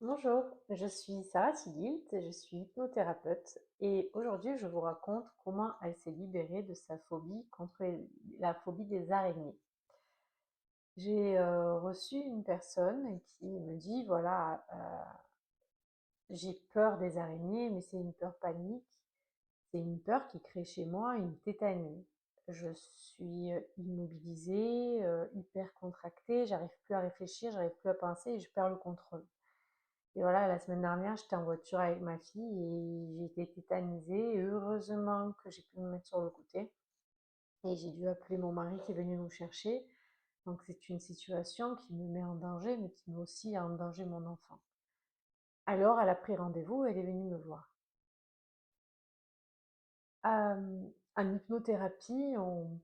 Bonjour, je suis Sarah Sigilt, je suis hypnothérapeute et aujourd'hui je vous raconte comment elle s'est libérée de sa phobie contre la phobie des araignées. J'ai reçu une personne qui me dit, voilà, j'ai peur des araignées, mais c'est une peur panique, c'est une peur qui crée chez moi une tétanie. Je suis immobilisée, hyper contractée, j'arrive plus à réfléchir, j'arrive plus à penser et je perds le contrôle. Et voilà, la semaine dernière, j'étais en voiture avec ma fille et j'ai été tétanisée. Et heureusement que j'ai pu me mettre sur le côté. Et j'ai dû appeler mon mari qui est venu nous chercher. Donc c'est une situation qui me met en danger, mais qui met aussi en danger mon enfant. Alors elle a pris rendez-vous, elle est venue me voir. En hypnothérapie, on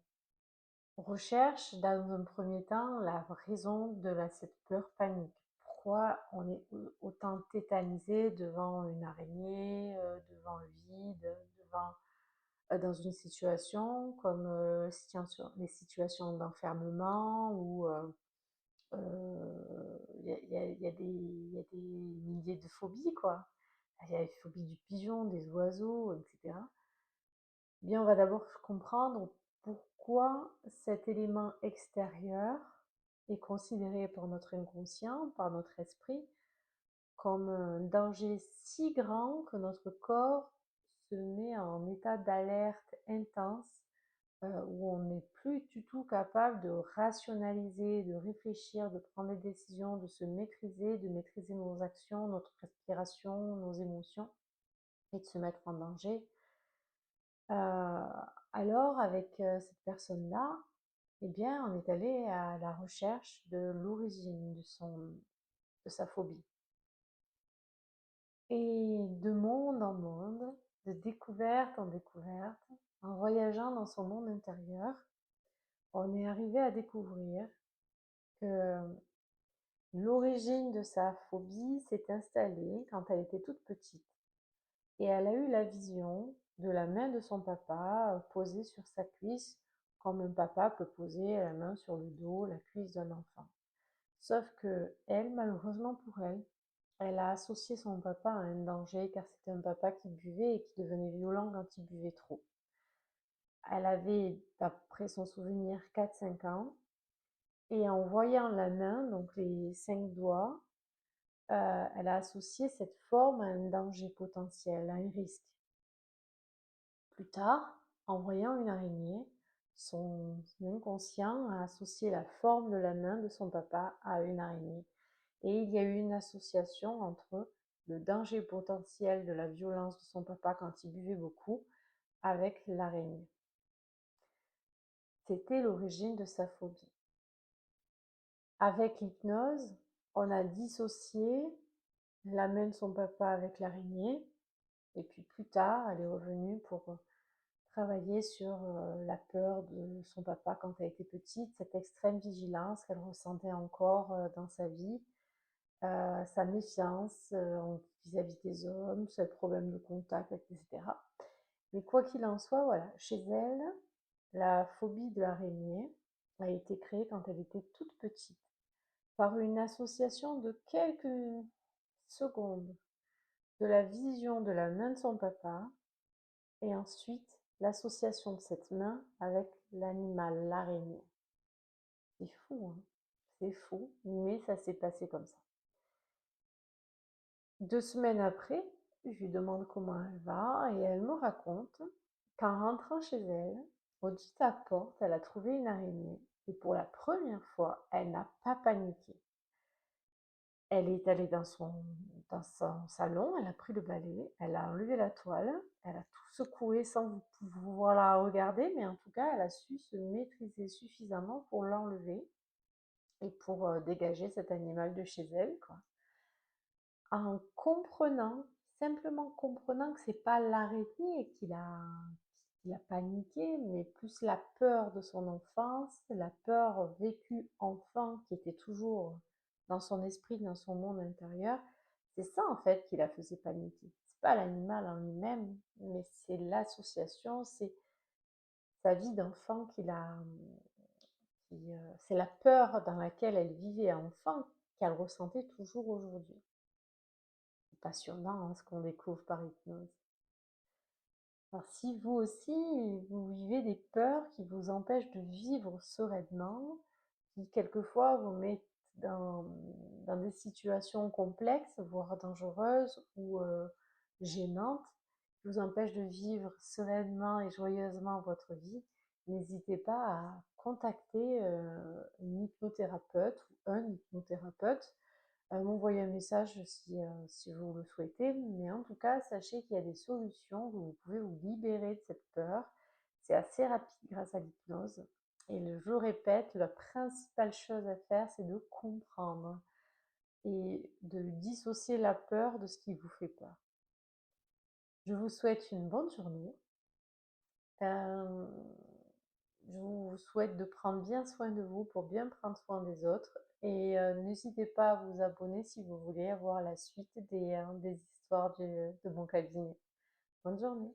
recherche dans un premier temps la raison de cette peur panique. Pourquoi on est autant tétanisé devant une araignée, devant le vide, dans une situation comme les situations d'enfermement où il y a des milliers de phobies, quoi. Il y a la phobie du pigeon, des oiseaux, etc. Bien, on va d'abord comprendre pourquoi cet élément extérieur est considéré par notre inconscient, par notre esprit, comme un danger si grand que notre corps se met en état d'alerte intense, où on n'est plus du tout capable de rationaliser, de réfléchir, de prendre des décisions, de se maîtriser, de maîtriser nos actions, notre respiration, nos émotions, et de se mettre en danger. Alors, avec cette personne-là, eh bien, on est allé à la recherche de l'origine de sa phobie. Et de monde en monde, de découverte en découverte, en voyageant dans son monde intérieur, on est arrivé à découvrir que l'origine de sa phobie s'est installée quand elle était toute petite. Et elle a eu la vision de la main de son papa posée sur sa cuisse, comme un papa peut poser la main sur le dos, la cuisse d'un enfant. Sauf que elle, malheureusement pour elle, elle a associé son papa à un danger car c'était un papa qui buvait et qui devenait violent quand il buvait trop. Elle avait, d'après son souvenir, 4-5 ans et en voyant la main, donc les 5 doigts, elle a associé cette forme à un danger potentiel, à un risque. Plus tard, en voyant une araignée, son inconscient a associé la forme de la main de son papa à une araignée. Et il y a eu une association entre le danger potentiel de la violence de son papa quand il buvait beaucoup avec l'araignée. C'était l'origine de sa phobie. Avec l'hypnose, on a dissocié la main de son papa avec l'araignée. Et puis plus tard, elle est revenue pour travailler sur la peur de son papa quand elle était petite, cette extrême vigilance qu'elle ressentait encore dans sa vie, sa méfiance vis-à-vis des hommes, ses problèmes de contact, etc. Mais quoi qu'il en soit, voilà, chez elle, la phobie de l'araignée a été créée quand elle était toute petite, par une association de quelques secondes de la vision de la main de son papa et ensuite l'association de cette main avec l'animal, l'araignée. C'est fou, hein? C'est fou, mais ça s'est passé comme ça. 2 semaines après, je lui demande comment elle va et elle me raconte qu'en rentrant chez elle, au-dessus de sa porte, elle a trouvé une araignée et pour la première fois, elle n'a pas paniqué. Elle est allée dans son salon, elle a pris le balai, elle a enlevé la toile, elle a tout secoué sans pouvoir la regarder, mais en tout cas, elle a su se maîtriser suffisamment pour l'enlever et pour dégager cet animal de chez elle, quoi. En comprenant, simplement comprenant que c'est pas l'araignée qui a paniqué, mais plus la peur de son enfance, la peur vécue enfant qui était toujours dans son esprit, dans son monde intérieur. C'est ça en fait qui la faisait paniquer. C'est pas l'animal en lui-même, mais c'est l'association, c'est sa vie d'enfant c'est la peur dans laquelle elle vivait enfant qu'elle ressentait toujours aujourd'hui. passionnant hein, ce qu'on découvre par hypnose. Alors si vous aussi, vous vivez des peurs qui vous empêchent de vivre sereinement, qui quelquefois vous mettent dans, dans des situations complexes, voire dangereuses ou gênantes, qui vous empêchent de vivre sereinement et joyeusement votre vie, n'hésitez pas à contacter une hypnothérapeute ou un hypnothérapeute, m'envoyer un message si vous le souhaitez. Mais en tout cas, sachez qu'il y a des solutions, vous pouvez vous libérer de cette peur. C'est assez rapide grâce à l'hypnose. Et je répète, la principale chose à faire, c'est de comprendre et de dissocier la peur de ce qui vous fait peur. Je vous souhaite une bonne journée. Euh, je vous souhaite de prendre bien soin de vous pour bien prendre soin des autres. Et n'hésitez pas à vous abonner si vous voulez avoir la suite des histoires de mon cabinet. Bonne journée.